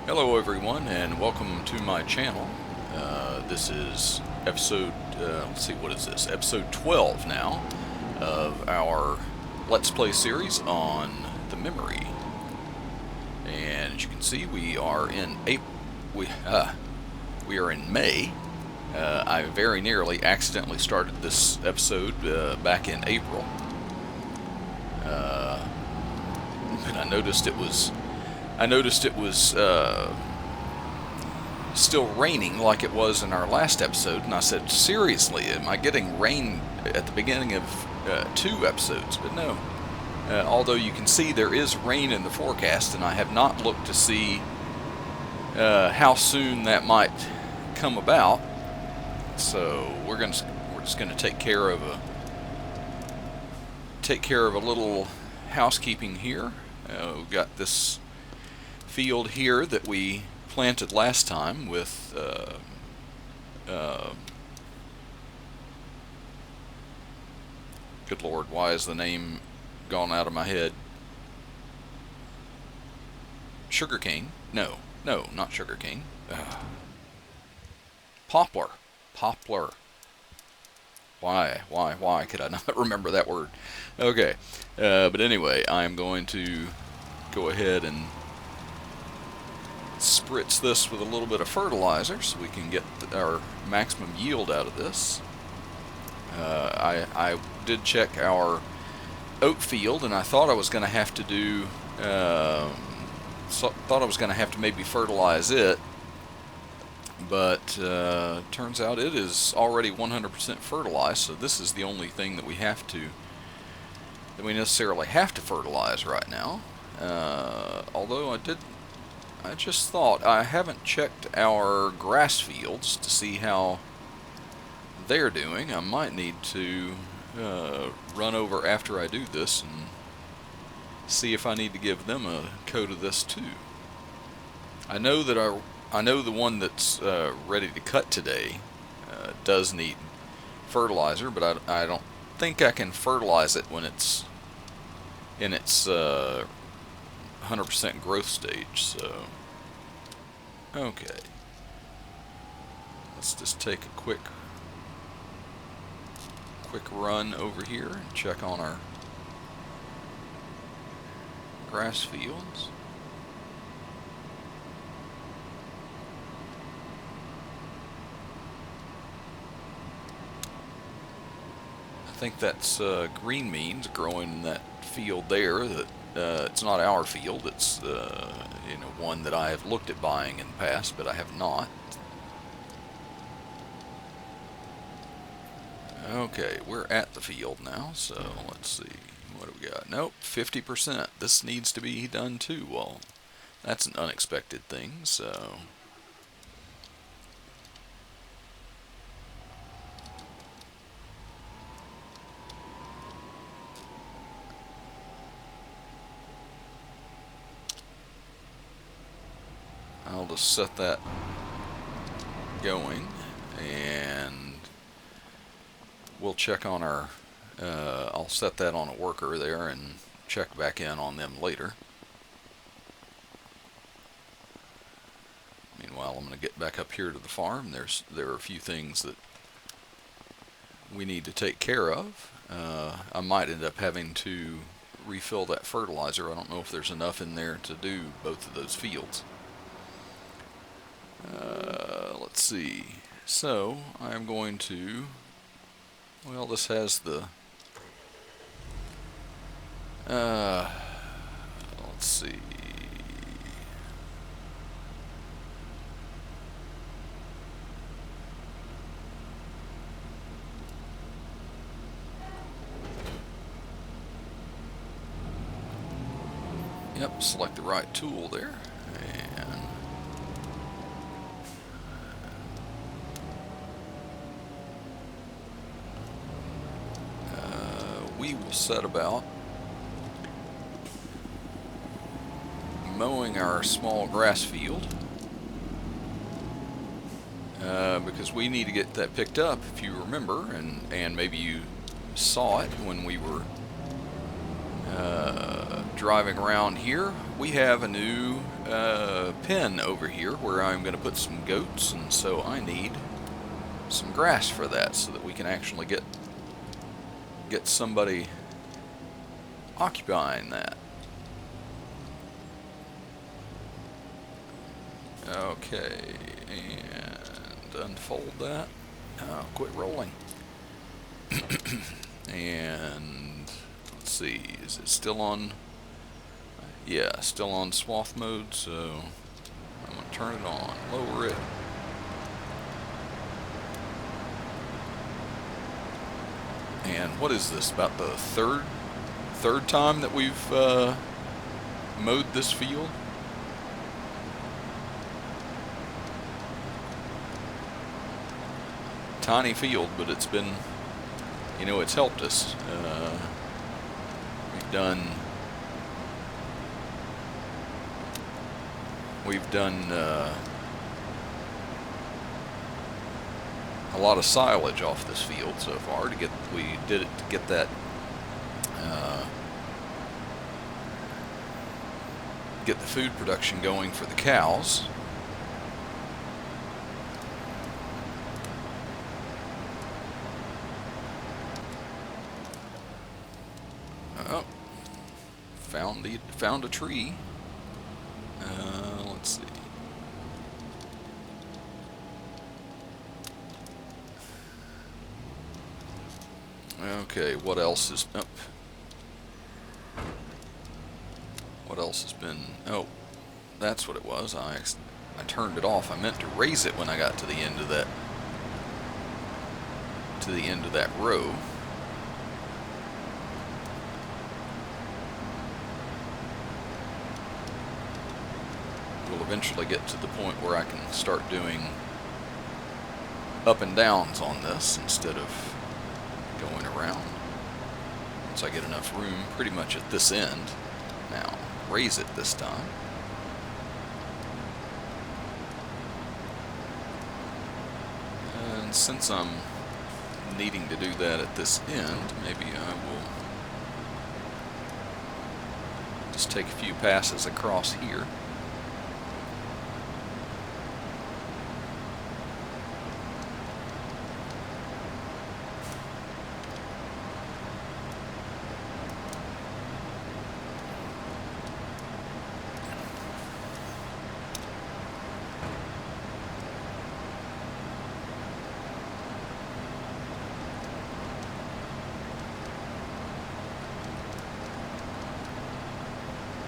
Hello everyone and welcome to my channel. This is episode, let's see, what is this? Episode 12 now of our Let's Play series on the memory. And as you can see, we are in we are in May. I very nearly accidentally started this episode back in April. And I noticed it was still raining like it was in our last episode, and I said, seriously, am I getting rain at the beginning of 2 episodes? But no. Although you can see there is rain in the forecast, and I have not looked to see how soon that might come about. So we're just gonna take care of a little housekeeping here. We've got this field here that we planted last time with good Lord, why is the name gone out of my head? Sugarcane? No, not sugarcane. Poplar. Why could I not remember that word? Okay, but anyway, I'm going to go ahead and spritz this with a little bit of fertilizer so we can get our maximum yield out of this. I did check our oat field, and I thought I was going to have to do maybe fertilize it, but turns out it is already 100% fertilized, so this is the only thing that we necessarily have to fertilize right now. Although I just thought, I haven't checked our grass fields to see how they're doing. I might need to run over after I do this and see if I need to give them a coat of this too. I know the one that's ready to cut today does need fertilizer, but I don't think I can fertilize it when it's in its 100% growth stage. So okay, let's just take a quick run over here and check on our grass fields. I think that's green beans growing in that field there. That it's not our field. It's one that I have looked at buying in the past, but I have not. Okay, we're at the field now, so let's see. What do we got? Nope, 50%. This needs to be done too. Well, that's an unexpected thing, so I'll just set that going, and we'll check on our I'll set that on a worker there and check back in on them later. Meanwhile, I'm going to get back up here to the farm. There are a few things that we need to take care of. I might end up having to refill that fertilizer. I don't know if there's enough in there to do both of those fields. Let's see. So I'm going to, well, this has the let's see. Yep, select the right tool there, and we will set about mowing our small grass field, because we need to get that picked up, if you remember, and maybe you saw it when we were driving around here, we have a new pen over here where I'm going to put some goats, and so I need some grass for that so that we can actually get somebody occupying that. Okay, and unfold that. Oh, quit rolling. And let's see, is it still on? Yeah, still on swath mode, so I'm going to turn it on, lower it. And what is this, about the third time that we've mowed this field? Tiny field, but it's been, you know, it's helped us. We've done a lot of silage off this field so far. We did it to get that get the food production going for the cows. Oh, found a tree. Let's see. Okay, what else is up? What else has been? Oh, that's what it was. I turned it off. I meant to raise it when I got to the end of that row. We'll eventually get to the point where I can start doing up and downs on this instead of going around. Once I get enough room pretty much at this end. Now, raise it this time. And since I'm needing to do that at this end, maybe I will just take a few passes across here.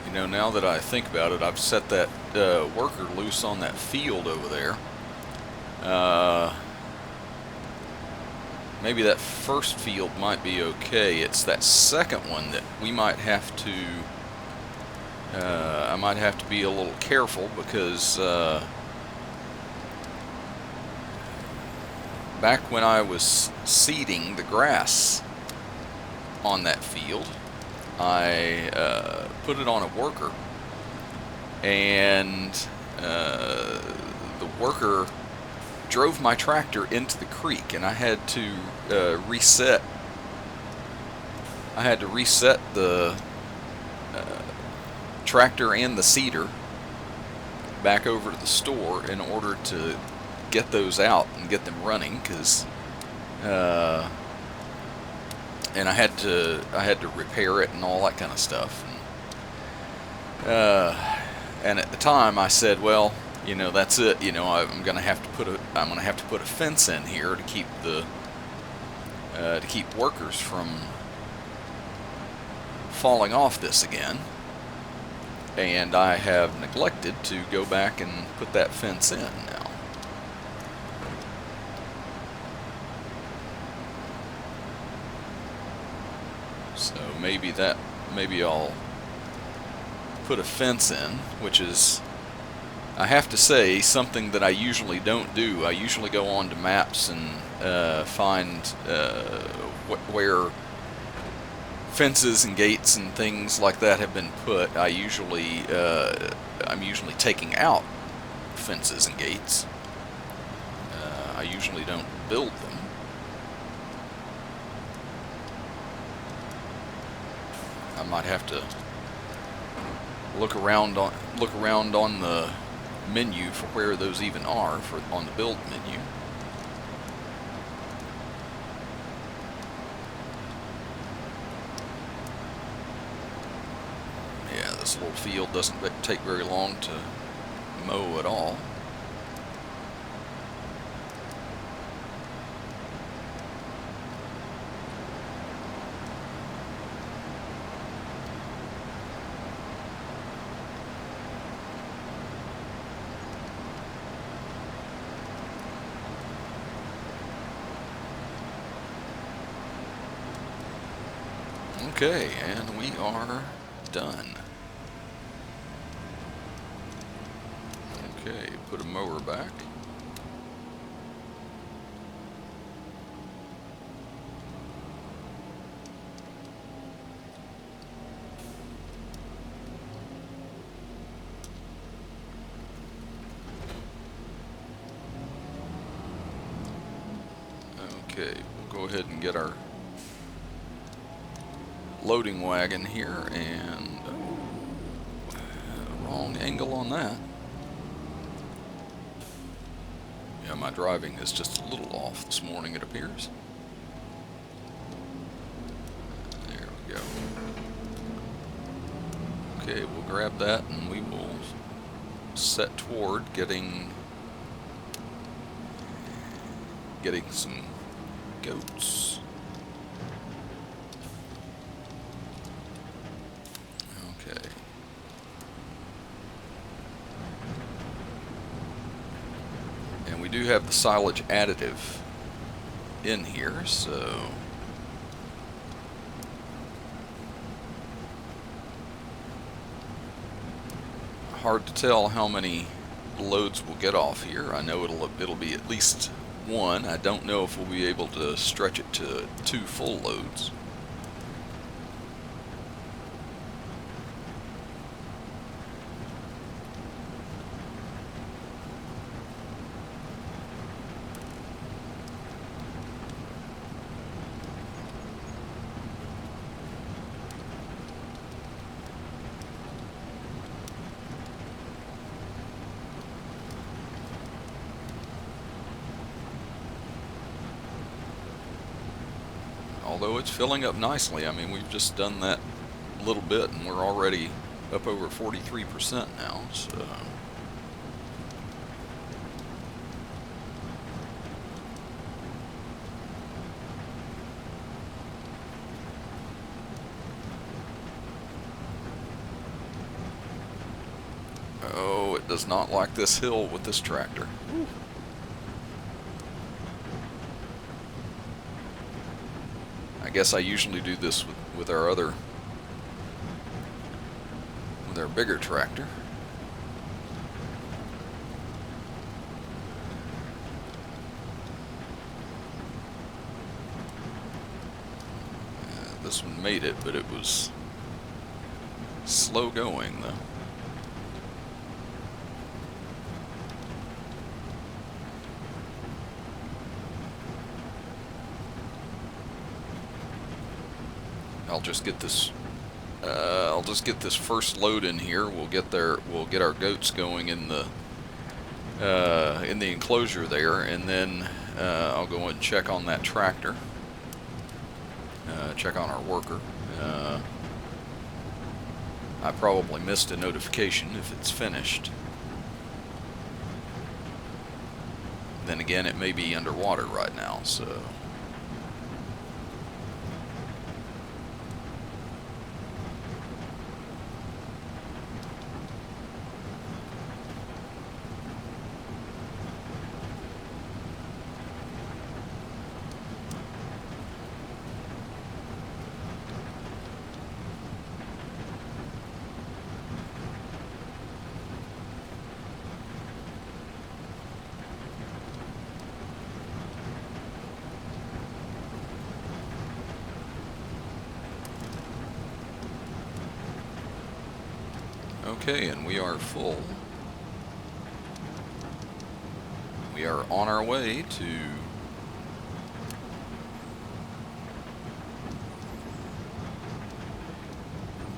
You know, now that I think about it, I've set that worker loose on that field over there. Maybe that first field might be okay. It's that second one that we might have to I might have to be a little careful, because back when I was seeding the grass on that field, I put it on a worker, and the worker drove my tractor into the creek, and I had to reset. I had to reset the tractor and the seeder back over to the store in order to get those out and get them running, because and I had to repair it and all that kind of stuff. And at the time I said, well, you know, that's it. You know, I'm gonna have to put a fence in here to keep workers from falling off this again. And I have neglected to go back and put that fence in now. So maybe I'll put a fence in, which is, I have to say, something that I usually don't do. I usually go on to maps and find where fences and gates and things like that have been put. I'm usually taking out fences and gates. I usually don't build them. I might have to look around on the menu for where those even are on the build menu. Yeah, this little field doesn't take very long to mow at all. Okay, and we are done. Okay, put a mower back. Okay, we'll go ahead and get our loading wagon here, and wrong angle on that. Yeah, my driving is just a little off this morning, it appears. There we go. Okay, we'll grab that and we will set toward getting some goats. Okay. And we do have the silage additive in here, so hard to tell how many loads we'll get off here. I know it'll be at least one. I don't know if we'll be able to stretch it to 2 full loads. Although it's filling up nicely. I mean, we've just done that little bit and we're already up over 43% now, so oh, it does not like this hill with this tractor. I guess I usually do this with our bigger tractor. This one made it, but it was slow going though. I'll just get this first load in here. We'll get our goats going in the enclosure there, and then I'll go and check on that tractor. Check on our worker. I probably missed a notification if it's finished. Then again, it may be underwater right now, so. Okay, and we are full. We are on our way to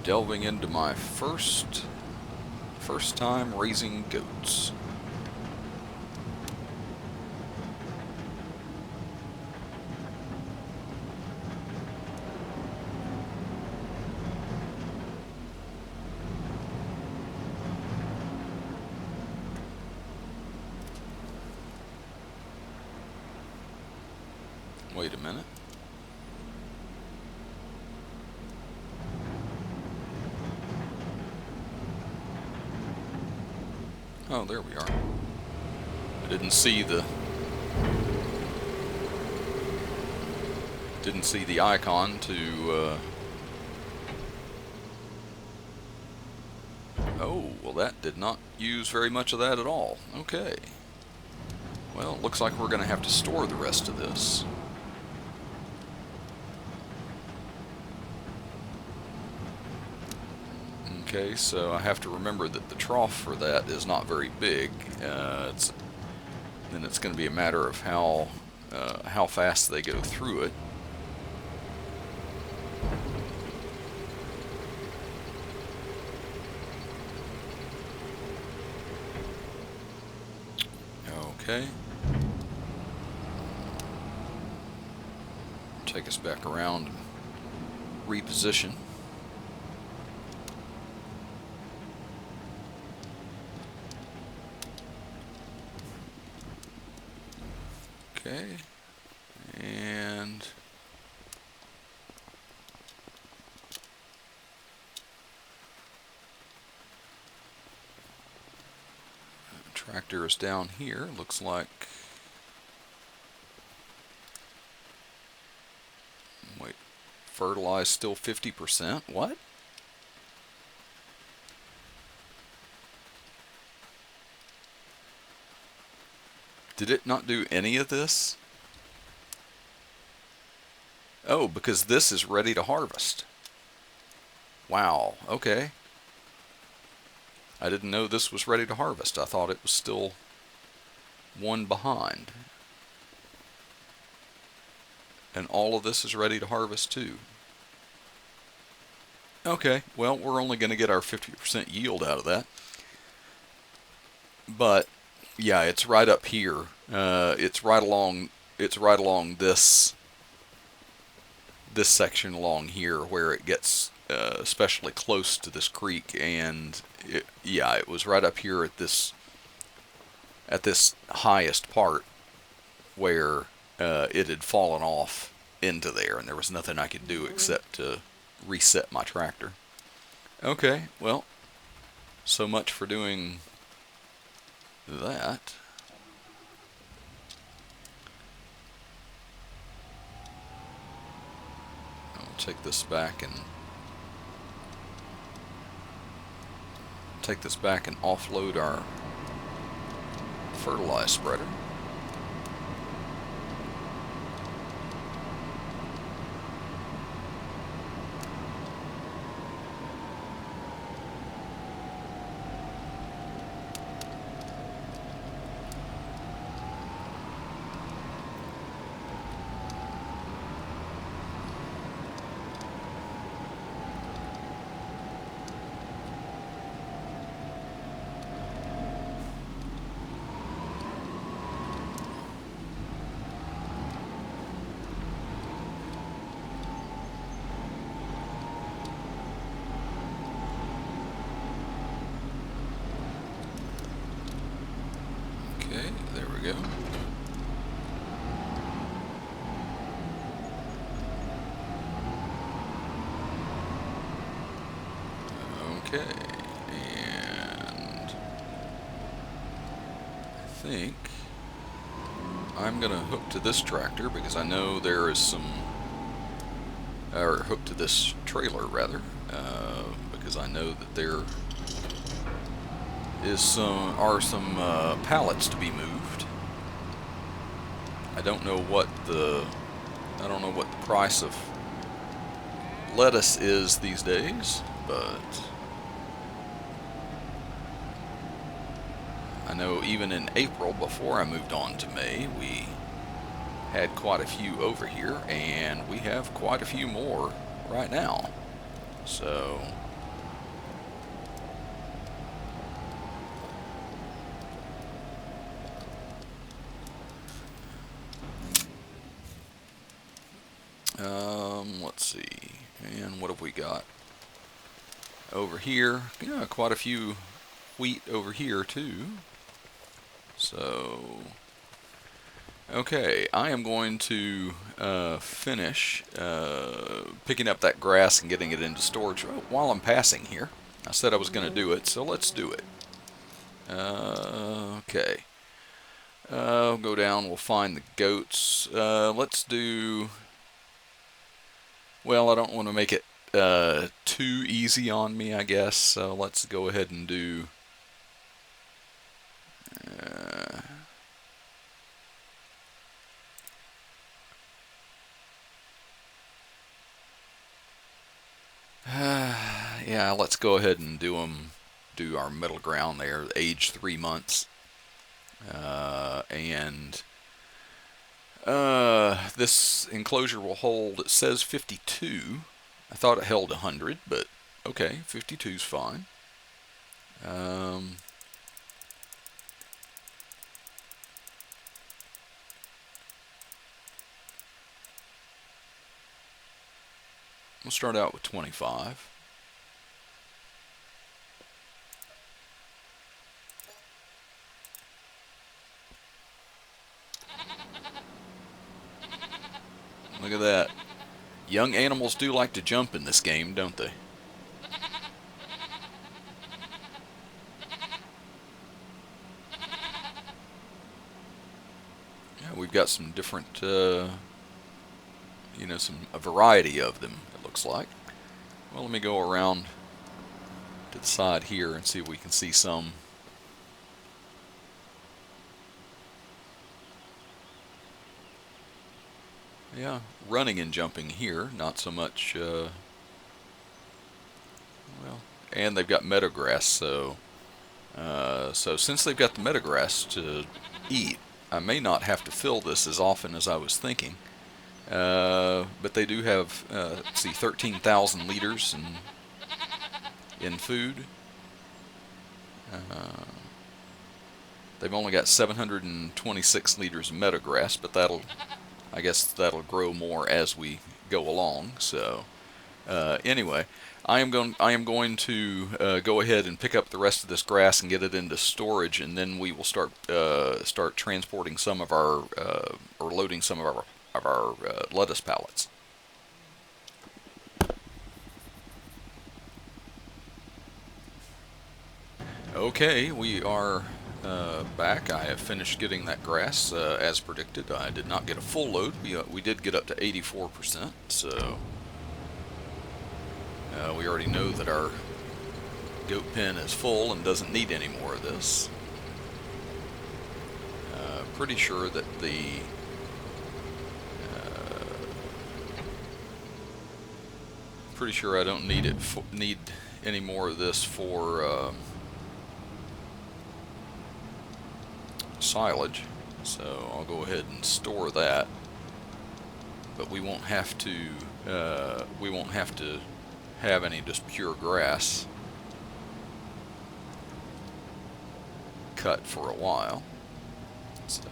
delving into my first first time raising goats. Wait a minute. Oh, there we are. I didn't see the icon to oh, well, that did not use very much of that at all. Okay. Well, it looks like we're going to have to store the rest of this. Okay, so I have to remember that the trough for that is not very big. Then it's going to be a matter of how fast they go through it. Okay. Take us back around and reposition. Okay, and the tractor is down here. Looks like, wait, fertilize still 50%? What? Did it not do any of this? Oh, because this is ready to harvest. Wow, okay. I didn't know this was ready to harvest. I thought it was still one behind. And all of this is ready to harvest too. Okay, well, we're only going to get our 50% yield out of that. But yeah, it's right up here. It's right along this section along here where it gets especially close to this creek, and it was right up here at this highest part where it had fallen off into there, and there was nothing I could do except to reset my tractor. Okay, well, so much for doing that. I'll take this back and offload our fertilizer spreader. Okay, there we go. Okay, and I think I'm going to hook to this tractor because I know there is some, or hook to this trailer rather, because I know that there is some pallets to be moved. I don't know what the price of lettuce is these days, but I know even in April, before I moved on to May, we had quite a few over here, and we have quite a few more right now. So got over here? Yeah, quite a few wheat over here too. So, okay, I am going to finish picking up that grass and getting it into storage while I'm passing here. I said I was going to do it, so let's do it. Okay. We'll go down, we'll find the goats. Let's do... Well, I don't want to make it too easy on me, I guess, so let's go ahead and do... yeah, let's go ahead and do our middle ground there, age 3 months. And this enclosure will hold, it says 52. I thought it held 100, but okay, 52 is fine. We'll start out with 25. Look at that. Young animals do like to jump in this game, don't they? Yeah, we've got some different, a variety of them, it looks like. Well, let me go around to the side here and see if we can see some. Yeah, running and jumping here, not so much, well, and they've got meadowgrass, so since they've got the meadowgrass to eat, I may not have to fill this as often as I was thinking. But they do have, let's see, 13,000 liters in food. They've only got 726 liters of meadowgrass, but I guess that'll grow more as we go along. So anyway, I am going to go ahead and pick up the rest of this grass and get it into storage, and then we will start transporting some of our or loading some of our lettuce pallets. Okay, we are back. I have finished getting that grass as predicted. I did not get a full load. We did get up to 84%, so we already know that our goat pen is full and doesn't need any more of this. Pretty sure that pretty sure I don't need any more of this for silage, so I'll go ahead and store that. But we won't have to have any just pure grass cut for a while. So,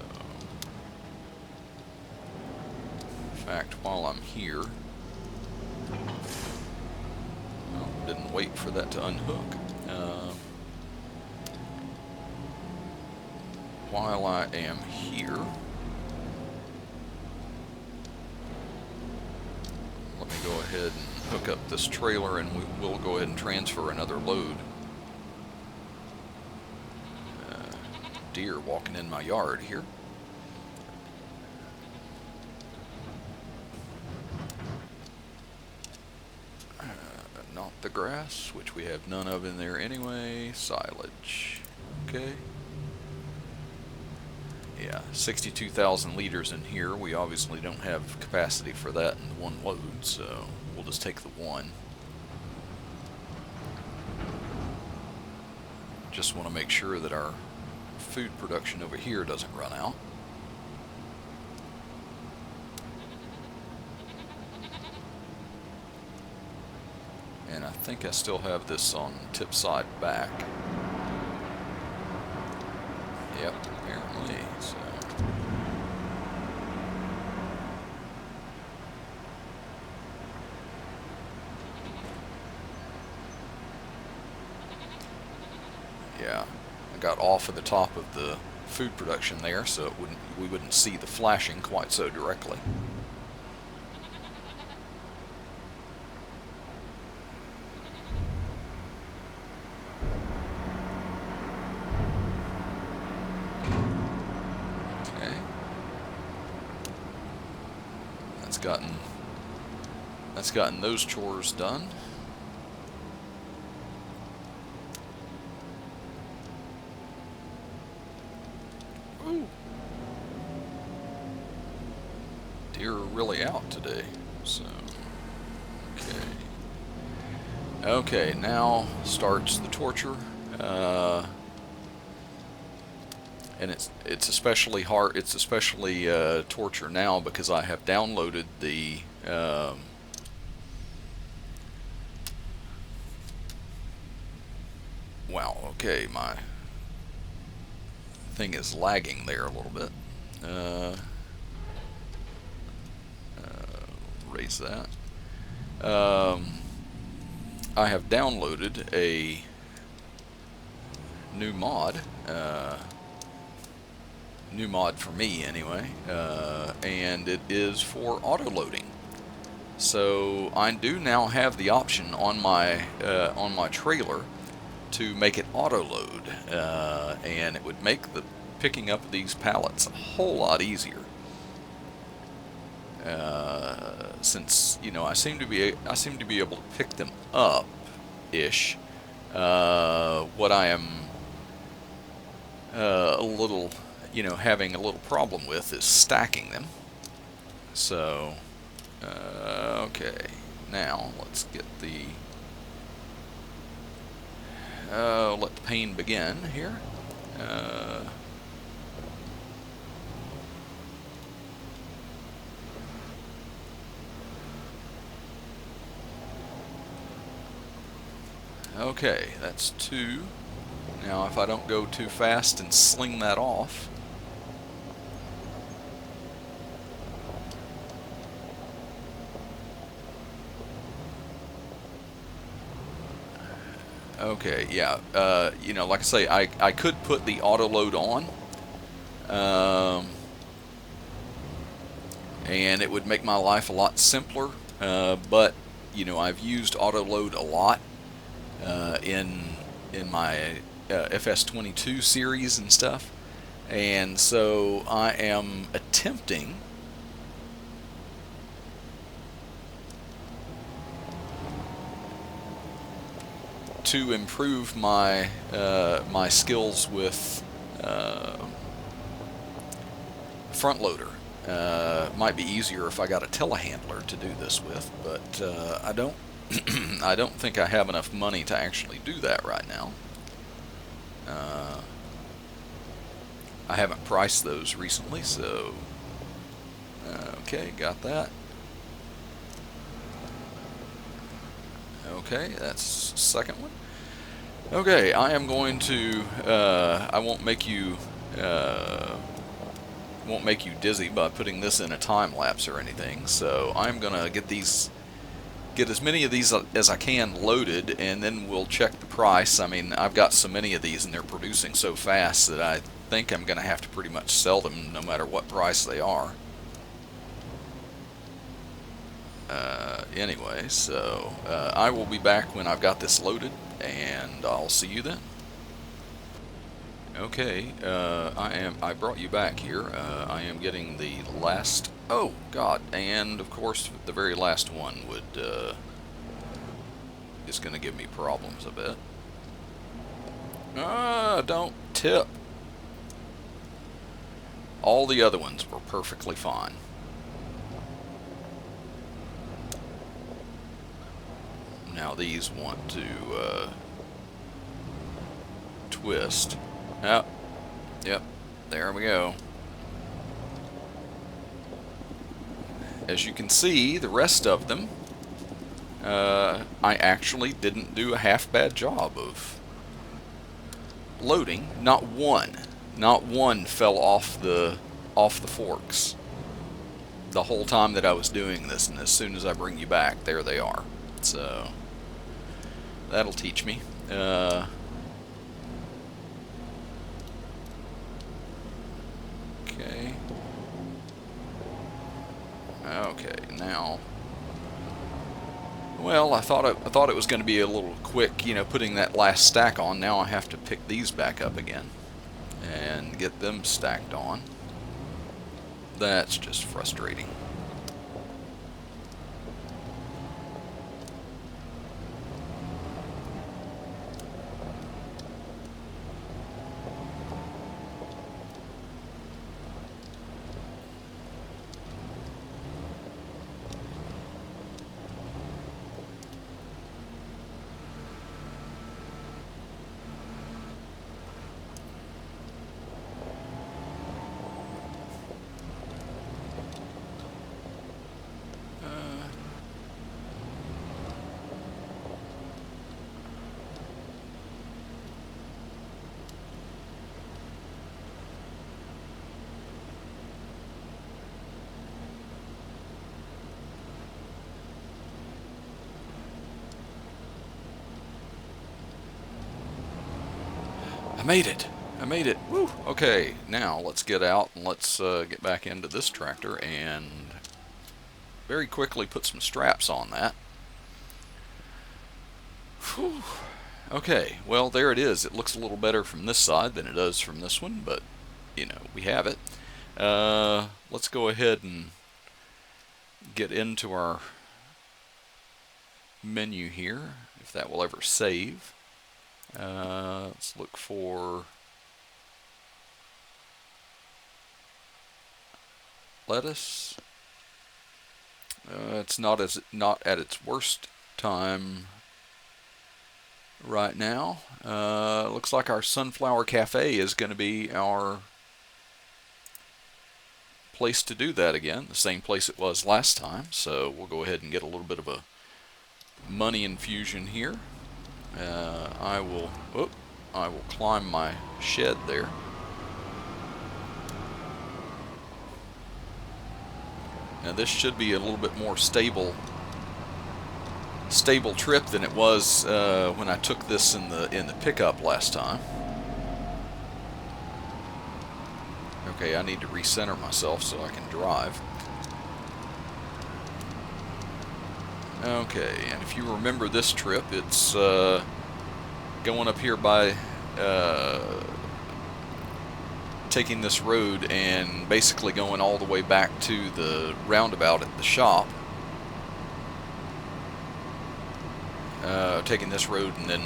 in fact, while I'm here, well, didn't wait for that to unhook. While I am here, let me go ahead and hook up this trailer, and we'll go ahead and transfer another load. Deer walking in my yard here. Not the grass, which we have none of in there anyway. Silage. Okay. Yeah, 62,000 liters in here. We obviously don't have capacity for that in one load, so we'll just take the one. Just want to make sure that our food production over here doesn't run out. And I think I still have this on tip side back. Yep, apparently. So got off of the top of the food production there, so we wouldn't see the flashing quite so directly. Okay. That's gotten those chores done. Ooh. Deer are really out today, so okay. Okay, now starts the torture, and it's especially hard. It's especially torture now because I have downloaded the wow. Okay, my thing is lagging there a little bit. Raise that. I have downloaded a new mod for me anyway, and it is for auto loading. So I do now have the option on my trailer to make it auto load, and it would make the picking up these pallets a whole lot easier. Since I seem to be able to pick them up ish. What I am a little having a little problem with is stacking them. So okay, now let's get the let the pain begin here. Okay, that's 2. Now if I don't go too fast and sling that off, okay, yeah, like I say, I could put the auto load on, and it would make my life a lot simpler, but I've used auto load a lot in my FS25 series and stuff, and so I am attempting to improve my my skills with front loader. Might be easier if I got a telehandler to do this with, but I don't I don't think I have enough money to actually do that right now. I haven't priced those recently, so okay, got that. Okay, that's the second one. Okay, I am going to I won't make you dizzy by putting this in a time lapse or anything, so I'm gonna get as many of these as I can loaded, and then we'll check the price. I mean, I've got so many of these and they're producing so fast that I think I'm gonna have to pretty much sell them no matter what price they are. Anyway, so I will be back when I've got this loaded, and I'll see you then. Okay, I brought you back here. I am getting the last, oh god, and of course the very last one is going to give me problems a bit. Don't tip. All the other ones were perfectly fine. Now these want to twist. Yep, there we go. As you can see, the rest of them, I actually didn't do a half bad job of loading. Not one fell off the forks the whole time that I was doing this, and as soon as I bring you back, there they are. So that'll teach me. Okay, now, well, I thought it was going to be a little quick, putting that last stack on. Now I have to pick these back up again and get them stacked on. That's just frustrating. I made it. I made it. Woo! Okay, now let's get out and let's get back into this tractor and very quickly put some straps on that. Whew. Okay, well, there it is. It looks a little better from this side than it does from this one, but, we have it. Let's go ahead and get into our menu here, if that will ever save. Let's look for lettuce. It's not at its worst time right now. Looks like our Sunflower Cafe is going to be our place to do that again, the same place it was last time. So we'll go ahead and get a little bit of a money infusion here. I will climb my shed there. Now this should be a little bit more stable trip than it was when I took this in the pickup last time. Okay, I need to recenter myself so I can drive. Okay, and if you remember this trip, it's going up here by taking this road and basically going all the way back to the roundabout at the shop. Taking this road and then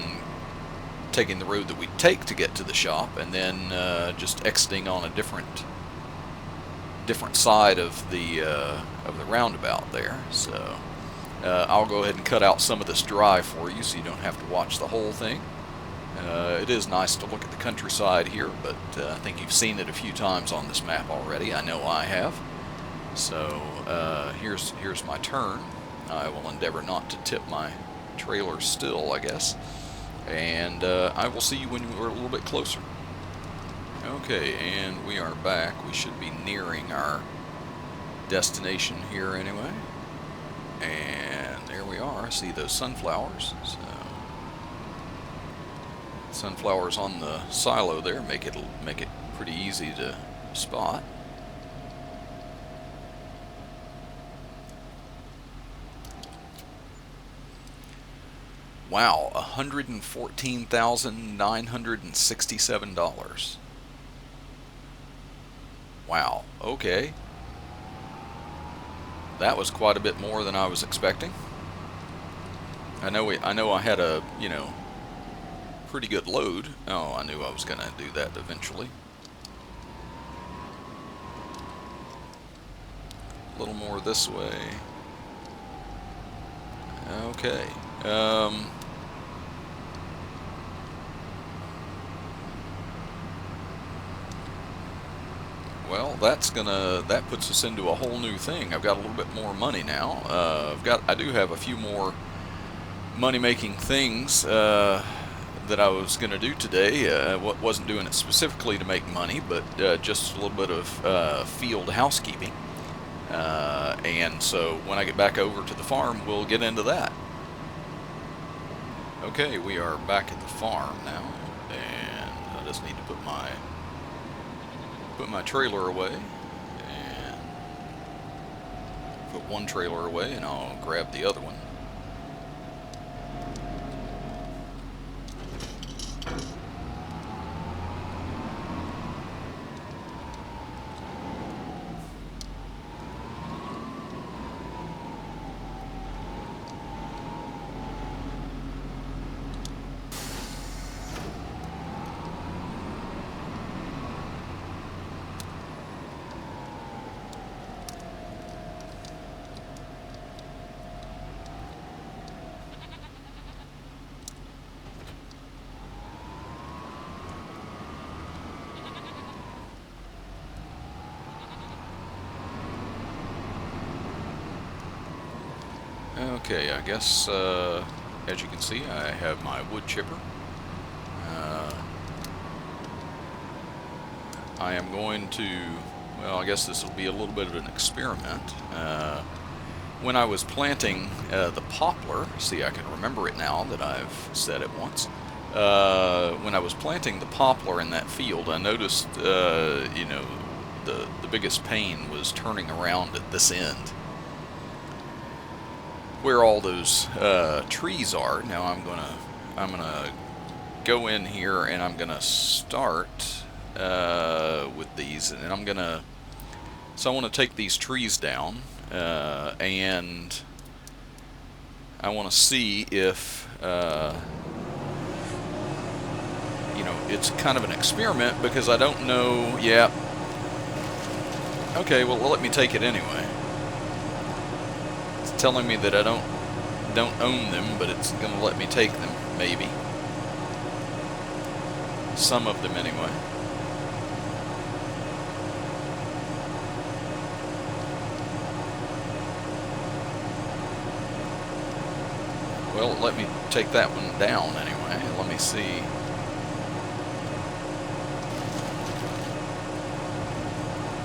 taking the road that we take to get to the shop, and then just exiting on a different side of the roundabout there. So I'll go ahead and cut out some of this drive for you so you don't have to watch the whole thing. It is nice to look at the countryside here, but I think you've seen it a few times on this map already. I know I have. So here's my turn. I will endeavor not to tip my trailer still, I guess. And I will see you when we're a little bit closer. Okay, and we are back. We should be nearing our destination here anyway. And there we are. I see those sunflowers. So, sunflowers on the silo there make it pretty easy to spot. Wow, $114,967. Wow, okay. That was quite a bit more than I was expecting. I know I had a, pretty good load. Oh, I knew I was going to do that eventually. A little more this way. Okay. Well, that puts us into a whole new thing. I've got a little bit more money now. I do have a few more money-making things that I was going to do today. Wasn't doing it specifically to make money, but just a little bit of field housekeeping. And so when I get back over to the farm, we'll get into that. Okay, we are back at the farm now, and I just need to put my trailer away and put one trailer away and I'll grab the other one. Okay, I guess, as you can see, I have my wood chipper. I am going to, well, I guess this will be a little bit of an experiment. When I was planting the poplar, see, I can remember it now that I've said it once. When I was planting the poplar in that field, I noticed, you know, the biggest pain was turning around at this end, where all those trees are. Now I'm gonna go in here and I'm gonna start with these, and I'm gonna, so I want to take these trees down, and I want to see if you know, it's kind of an experiment because I don't know. Yeah, okay, well, let me take it anyway. It's telling me that I don't own them, but it's gonna let me take them, maybe some of them anyway. Well, let me take that one down anyway. Let me see.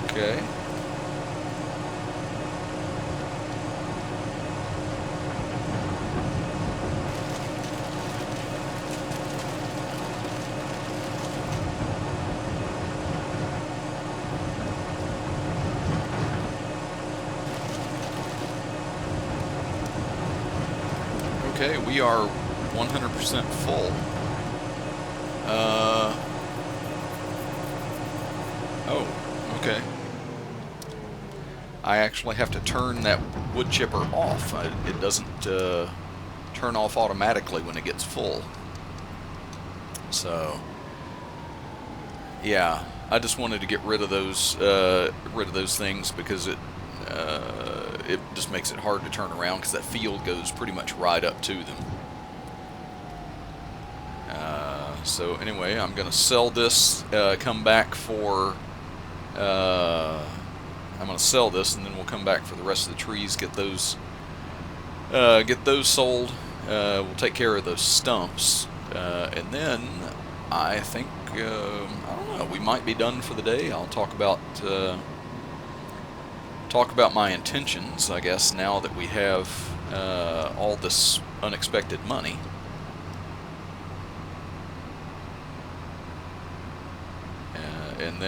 Okay. Okay, we are 100% full. Oh, okay. I actually have to turn that wood chipper off. It doesn't turn off automatically when it gets full. So, yeah, I just wanted to get rid of those things because it just makes it hard to turn around because that field goes pretty much right up to them. So anyway, I'm going to sell this, come back for, I'm going to sell this, and then we'll come back for the rest of the trees, get those sold. We'll take care of those stumps, and then I think, I don't know, we might be done for the day. I'll talk about my intentions, I guess, now that we have all this unexpected money. And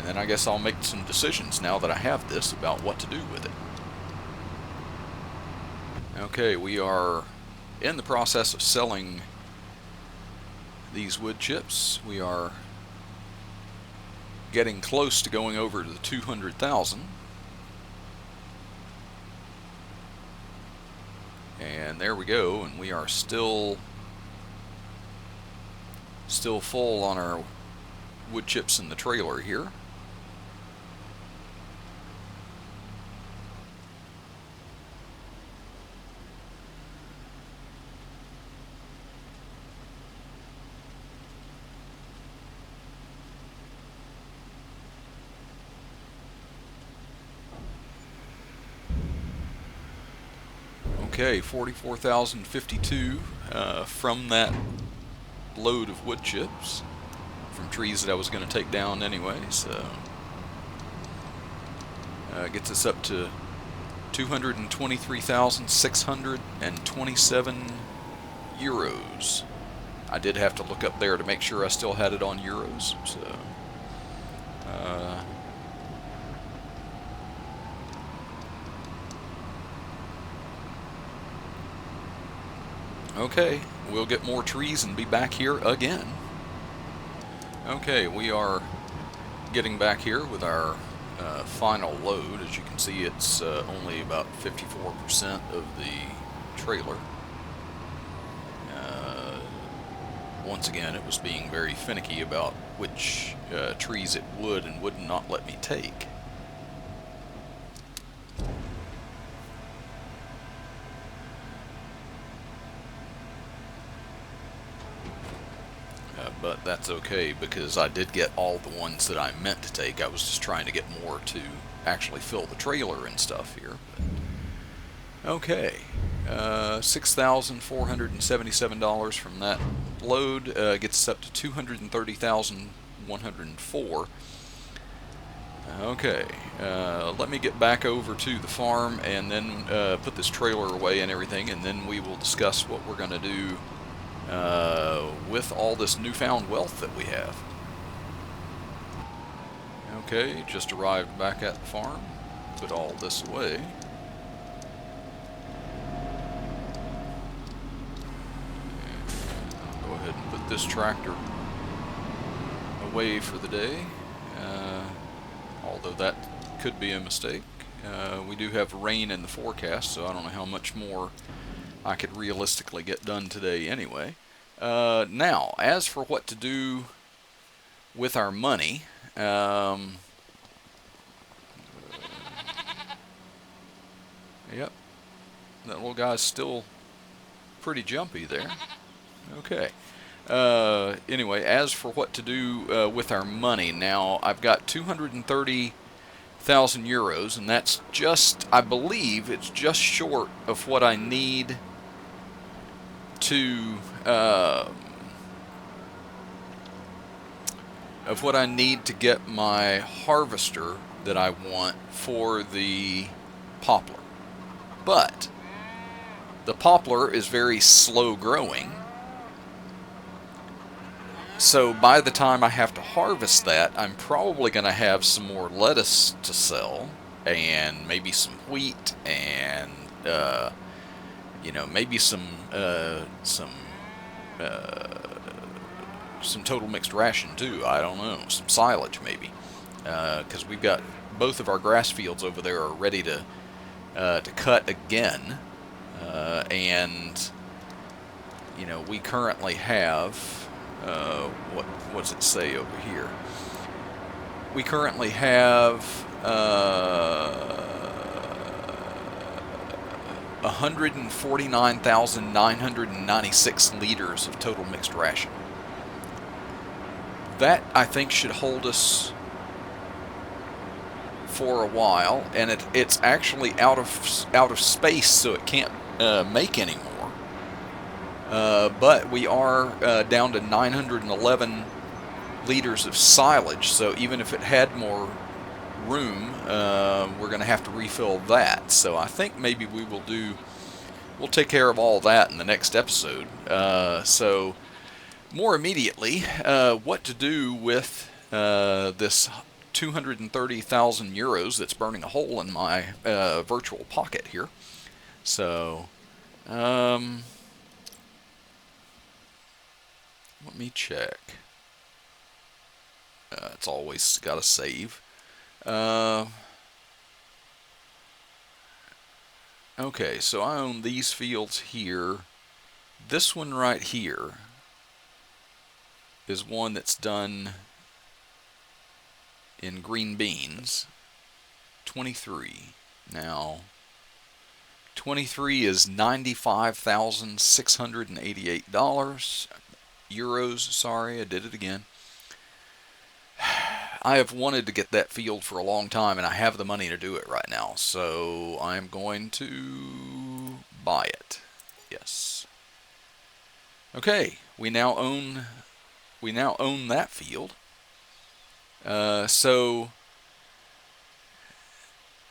then I guess I'll make some decisions now that I have this about what to do with it. Okay, we are in the process of selling these wood chips. We are getting close to going over to the 200,000. And there we go, and we are still full on our wood chips in the trailer here. Okay, 44,052 from that load of wood chips from trees that I was going to take down anyway, so gets us up to 223,627 euros. I did have to look up there to make sure I still had it on euros, so Okay, we'll get more trees and be back here again. Okay, we are getting back here with our final load. As you can see, it's only about 54% of the trailer. Once again, it was being very finicky about which trees it would and would not let me take. But that's okay, because I did get all the ones that I meant to take. I was just trying to get more to actually fill the trailer and stuff here. But okay, $6,477 from that load gets us up to $230,104. Okay, let me get back over to the farm and then put this trailer away and everything, and then we will discuss what we're going to do with all this newfound wealth that we have. Okay, just arrived back at the farm. Put all this away. Go ahead and put this tractor away for the day, although that could be a mistake. We do have rain in the forecast, so I don't know how much more I could realistically get done today anyway. Now, as for what to do with our money, yep, that little guy's still pretty jumpy there. Okay. Anyway, as for what to do with our money, now I've got 230,000 euros, and that's just, I believe, it's just short of what I need to get my harvester that I want for the poplar. But the poplar is very slow growing, so by the time I have to harvest that, I'm probably going to have some more lettuce to sell, and maybe some wheat, and maybe some total mixed ration too. I don't know, some silage maybe, because we've got both of our grass fields over there are ready to cut again, and we currently have what does it say over here? We currently have 149,996 liters of total mixed ration. That, I think, should hold us for a while, and it's actually out of space, so it can't make any more. But we are down to 911 liters of silage, so even if it had more room, we're going to have to refill that. So I think maybe we'll take care of all that in the next episode. So more immediately, what to do with this 230,000 euros that's burning a hole in my virtual pocket here. So let me check. It's always got to save. Okay, so I own these fields here. This one right here is one that's done in green beans. 23. Now, 23 is $95,688. Euros, sorry, I did it again. I have wanted to get that field for a long time, and I have the money to do it right now, so I'm going to buy it. Yes. Okay, we now own that field. So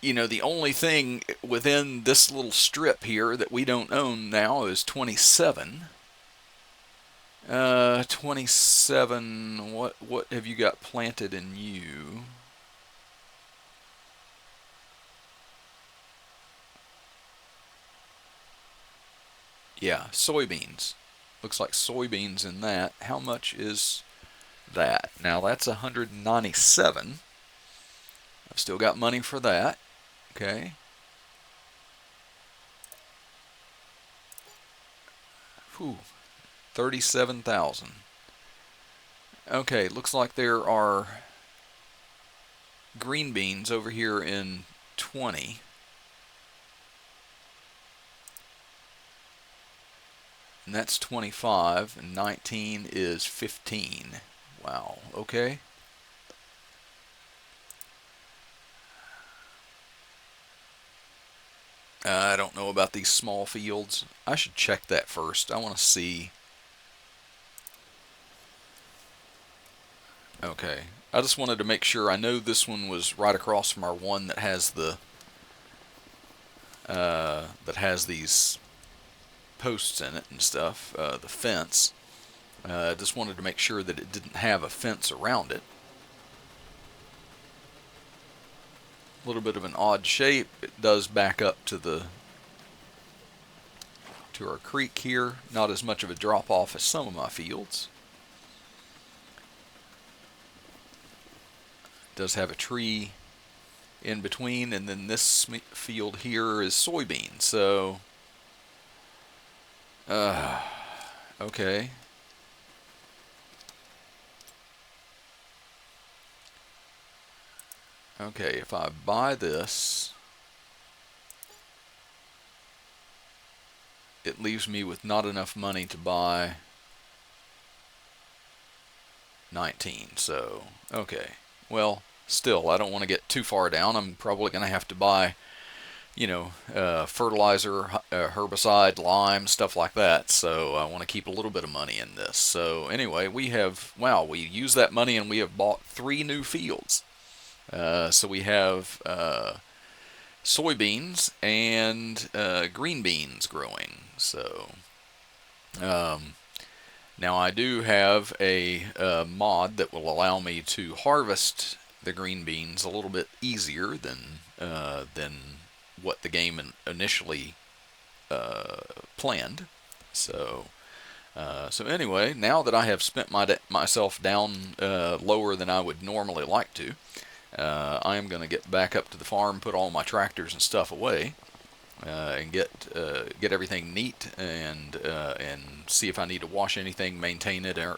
the only thing within this little strip here that we don't own now is 27. 27, what have you got planted in you? Yeah, soybeans. Looks like soybeans in that. How much is that? Now that's 197. I've still got money for that. Okay. Whew. 37,000. Okay, looks like there are green beans over here in 20. And that's 25, and 19 is 15. Wow, okay. I don't know about these small fields. I should check that first. I want to see. Okay. I just wanted to make sure. I know this one was right across from our one that has these posts in it and stuff, the fence. Just wanted to make sure that it didn't have a fence around it. A little bit of an odd shape. It does back up to our creek here. Not as much of a drop off as some of my fields. It does have a tree in between, and then this field here is soybean. So, okay. Okay, if I buy this, it leaves me with not enough money to buy 19. So, okay. Well, still, I don't want to get too far down. I'm probably going to have to buy, fertilizer, herbicide, lime, stuff like that. So I want to keep a little bit of money in this. So anyway, we used that money and we have bought 3 new fields. So we have soybeans and green beans growing. So now I do have a mod that will allow me to harvest the green beans a little bit easier than what the game initially planned. So anyway, now that I have spent myself down lower than I would normally like to, I am going to get back up to the farm, put all my tractors and stuff away, and get everything neat, and see if I need to wash anything, maintain it, or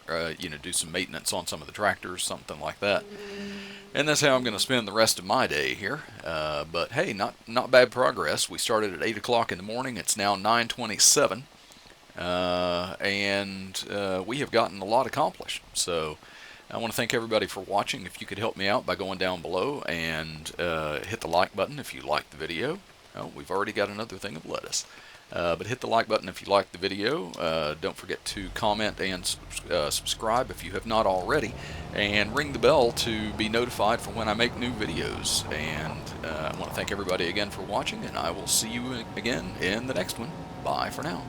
do some maintenance on some of the tractors, something like that. And that's how I'm going to spend the rest of my day here. But hey, not bad progress. We started at 8 o'clock in the morning. It's now 9:27, and we have gotten a lot accomplished. So I want to thank everybody for watching. If you could help me out by going down below and hit the like button if you liked the video. Oh, we've already got another thing of lettuce. But hit the like button if you liked the video. Don't forget to comment and subscribe if you have not already. And ring the bell to be notified for when I make new videos. And I want to thank everybody again for watching, and I will see you again in the next one. Bye for now.